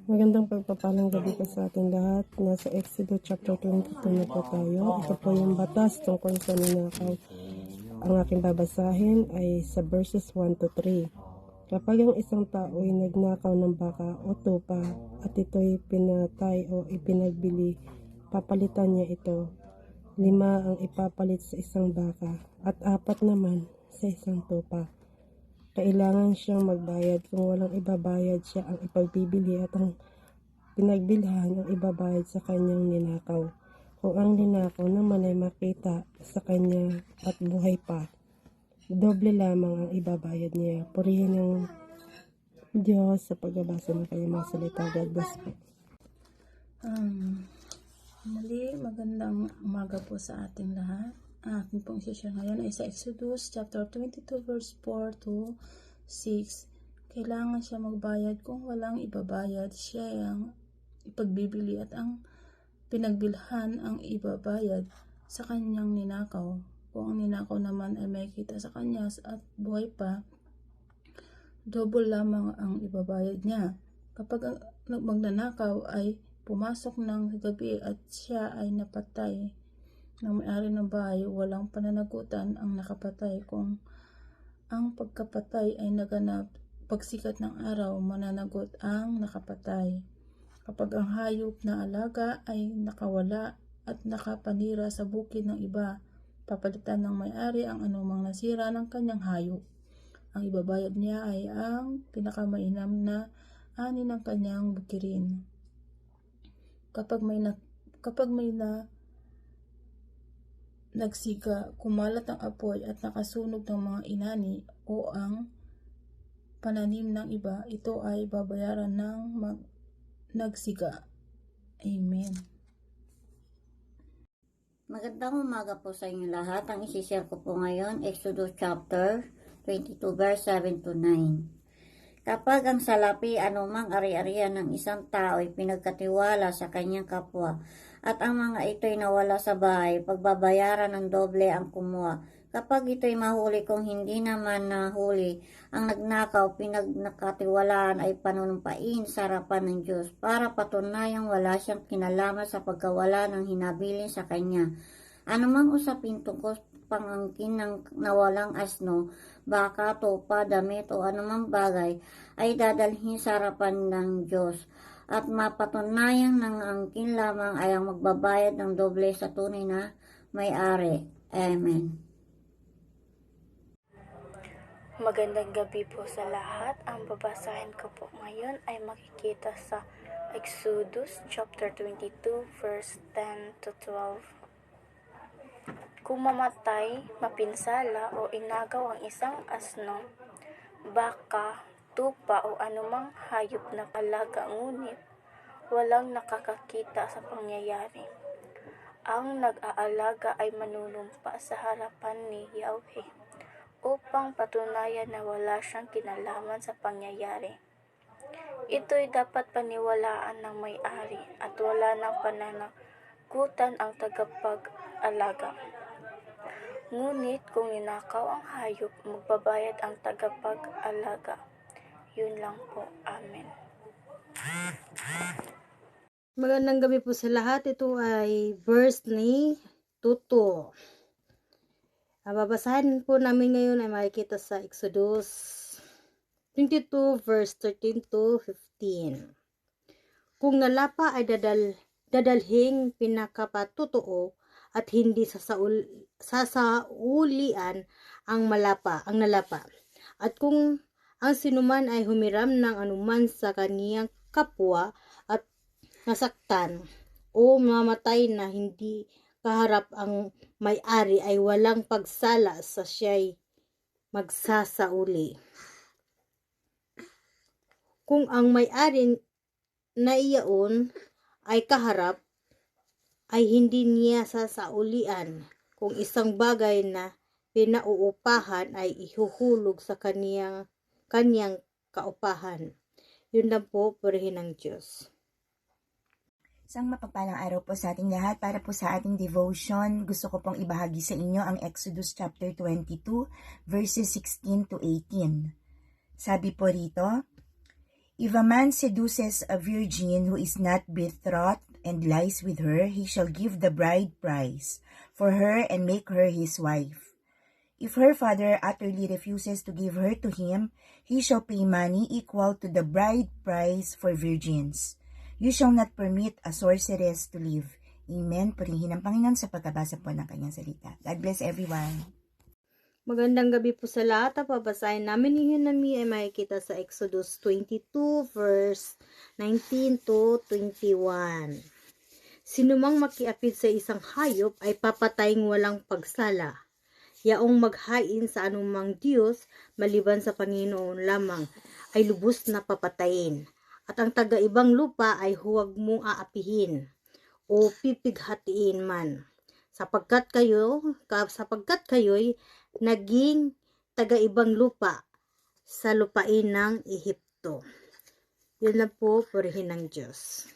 Magandang pagpapalang gabi po sa ating lahat. Nasa Exodus chapter 22 na po tayo. Ito po yung batas tungkol sa ninakaw. Ang aking babasahin ay sa verses 1 to 3. Kapag ang isang tao ay nagnakaw ng baka o tupa at ito'y pinatay o ipinagbili, papalitan niya ito. 5 ang ipapalit sa isang baka at 4 naman sa isang tupa. Kailangan siyang magbayad. Kung walang ibabayad, siya ang ipagbibili at ang pinagbilhan ang ibabayad sa kanyang ninakaw. Kung ang ninakaw naman ay makita sa kanya at buhay pa, doble lamang ang ibabayad niya. Purihin ng Diyos sa pagbabasa ng kanyang mga salita. God bless po. Muli, magandang umaga po sa ating lahat. Ang aking pong isasya ngayon ay sa Exodus chapter 22 verse 4 to 6. Kailangan siya magbayad. Kung walang ibabayad, siya ang ipagbibili at ang pinagbilhan ang ibabayad sa kanyang ninakaw. Kung ang ninakaw naman ay may kita sa kanya at buhay pa, double lamang ang ibabayad niya. Kapag magnanakaw ay pumasok ng gabi at siya ay napatay ng may-ari ng bahay, walang pananagutan ang nakapatay. Kung ang pagkapatay ay naganap pagsikat ng araw, mananagot ang nakapatay. Kapag ang hayop na alaga ay nakawala at nakapanira sa bukid ng iba, papalitan ng may-ari ang anumang nasira ng kanyang hayop. Ang ibabayad niya ay ang pinakamainam na ani ng kanyang bukirin. Kapag may nagsiga, kumalat ang apoy at nakasunog ng mga inani o ang pananim ng iba, ito ay babayaran ng nagsiga. Amen. Magandang umaga po sa inyo lahat. Ang isishare ko po ngayon, Exodus chapter 22 verse 7 to 9. Kapag ang salapi anumang ari-arian ng isang tao ay pinagkatiwala sa kanyang kapwa at ang mga ito'y nawala sa bahay, pagbabayaran ng doble ang kumuha. Kapag ito'y mahuli, kung hindi naman nahuli, ang nagnakaw pinagnakatiwalaan ay panunumpain sa harapan ng Diyos para patunayang wala siyang kinalaman sa pagkawala ng hinabilin sa kanya. Anumang usapin tungkol pangangkin ng nawalang asno, baka, tupa, damit o anumang bagay ay dadalhin sa harapan ng Diyos at mapatunayang ng angkin lamang ay ang magbabayad ng doble sa tunay na may-ari. Amen. Magandang gabi po sa lahat. Ang babasahin ko po ngayon ay makikita sa Exodus chapter 22 verse 10 to 12. Kung mamatay, mapinsala o inagaw ang isang asno, baka, tupa o anumang hayop na alaga ngunit walang nakakakita sa pangyayari, ang nag-aalaga ay manunumpa sa harapan ni Yahweh upang patunayan na wala siyang kinalaman sa pangyayari. Ito'y dapat paniwalaan ng may-ari at wala ng pananagutan ang tagapag-alaga. Ngunit kung ninakaw ang hayop, magbabayad ang tagapag-alaga. Yun lang po. Amen. Magandang gabi po sa lahat. Ito ay verse ni Tuto. Babasahin po namin ngayon ay makikita sa Exodus 22 verse 13 to 15. Kung nalapa ay dadalhing pinakapatutuo at hindi sasaulian ang nalapa. At kung ang sinuman ay humiram ng anuman sa kaniyang kapwa at nasaktan o mamatay na hindi kaharap ang may-ari, ay walang pagsala sa siya'y magsasauli. Kung ang may-ari na iyaon ay kaharap, ay hindi niya sasaulian kung isang bagay na pinauupahan ay ihuhulog sa kanyang kaupahan. Yun lang po, purihin ng Diyos. Isang mapagpalang araw po sa ating lahat. Para po sa ating devotion, gusto ko pong ibahagi sa inyo ang Exodus chapter 22 verses 16 to 18. Sabi po rito, If a man seduces a virgin who is not betrothed and lies with her, he shall give the bride price for her and make her his wife. If her father utterly refuses to give her to him, he shall pay money equal to the bride price for virgins. You shall not permit a sorceress to live. Amen. Purihin ang Panginoon sa pagkabasa po ng kanyang salita. God bless everyone. Magandang gabi po sa lahat. Ang babasahin namin ni Hinami ay makikita sa Exodus 22 verse 19 to 21. Sinumang makiapit sa isang hayop ay papataying walang pagsala. Yaong maghain sa anumang Diyos maliban sa Panginoon lamang ay lubos na papatayin. At ang taga-ibang lupa ay huwag mong aapihin o pipighatiin man. Sapagkat kayo'y naging taga-ibang lupa sa lupain ng Ehipto. Yun na po, purihin ng Diyos.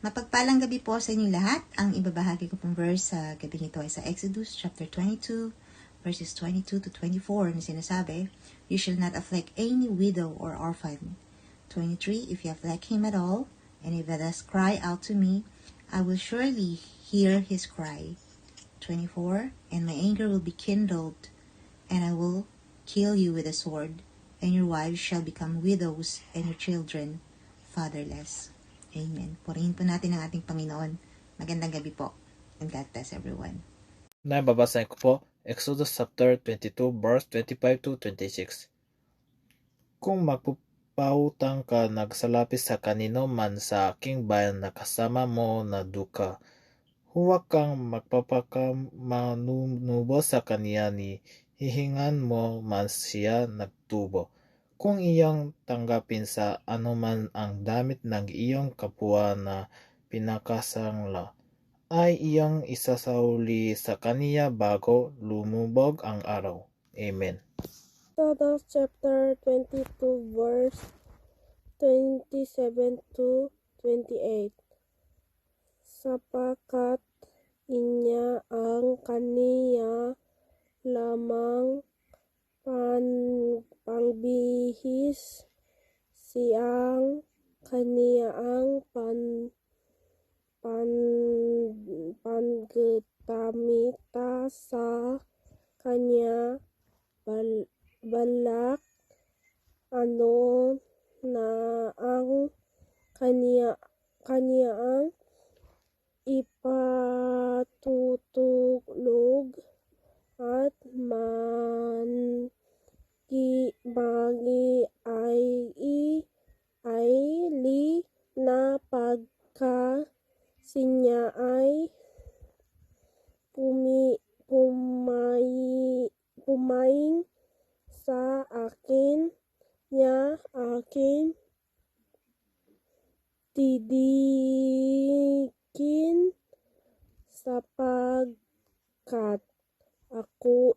Mapagpalang gabi po sa inyong lahat. Ang ibabahagi ko pong verse sa gabi nito ay sa Exodus chapter 22, verses 22 to 24 na sinasabi, You shall not afflict any widow or orphan. 23, If you afflict him at all, and if he does cry out to me, I will surely hear his cry. 24, And my anger will be kindled, and I will kill you with a sword, and your wives shall become widows, and your children fatherless. Amen. Purihin po natin ang ating Panginoon. Magandang gabi po. And God bless everyone. Nababasahin ko po, Exodus chapter 22, verse 25 to 26. Kung magpupautang ka nagsalapi sa kanino man sa aking bayan na kasama mo na duka, huwag kang magpapakamanubo sa kanya ni hihingan mo man siya nagtubo. Kung iyong tanggapin sa anuman ang damit ng iyong kapwa na pinakasangla, ay iyong isasauli sa kaniya bago lumubog ang araw. Amen. Exodus chapter 22 verse 27 to 28. Sapagkat inya ang kaniya lamang pangbihis, siyang kaniya ang panggamita sa kanya balak ano na ang kaniya ang ipatutulog at magi ay li na pagka sinya ay pumaing sa akin niya akin tidikin sapagkat ako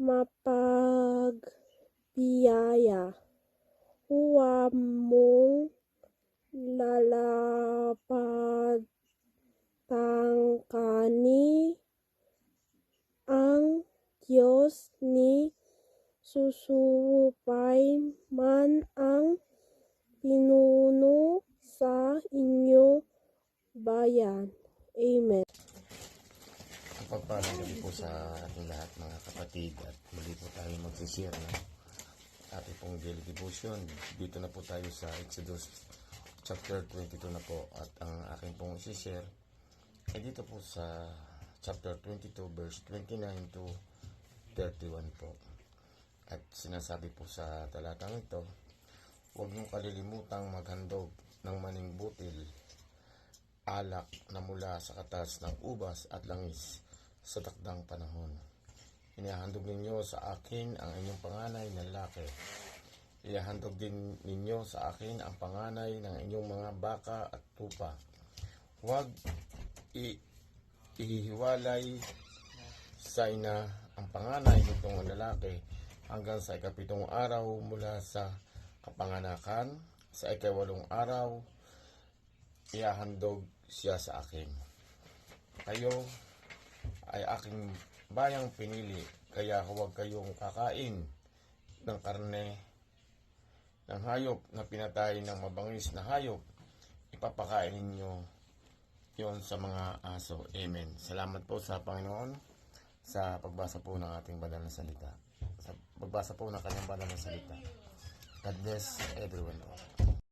mapagpiyaya. Huwag mong lalapatang kani ang Diyos ni susupay man ang pinuno sa inyo bayan. Amen. Pagpalang gabi po sa ating lahat mga kapatid at muli po tayo magsishare ng ating pong daily devotion. Dito na po tayo sa Exodus chapter 22 na po at ang aking pong isishare ay dito po sa chapter 22 verse 29 to 31 po. At sinasabi po sa talatang ito, huwag niyong kalilimutang maghandog ng maning butil, alak na mula sa katas ng ubas at langis sa takdang panahon. Inihahandog ninyo sa akin ang inyong panganay na lalaki. Ihahandog din ninyo sa akin ang panganay ng inyong mga baka at tupa. Huwag ihiwalay sa ina ang panganay nitong lalaki hanggang sa ikapitong araw mula sa kapanganakan. Sa ikawalong araw, ihahandog siya sa akin. Kayo ay aking bayang pinili, kaya huwag kayong kakain ng karne ng hayop na pinatay ng mabangis na hayop, ipapakain ninyo yon sa mga aso. Amen. Salamat po sa Panginoon sa pagbasa po ng ating banal na salita. Sa pagbasa po ng kanyang banal na salita. God bless everyone.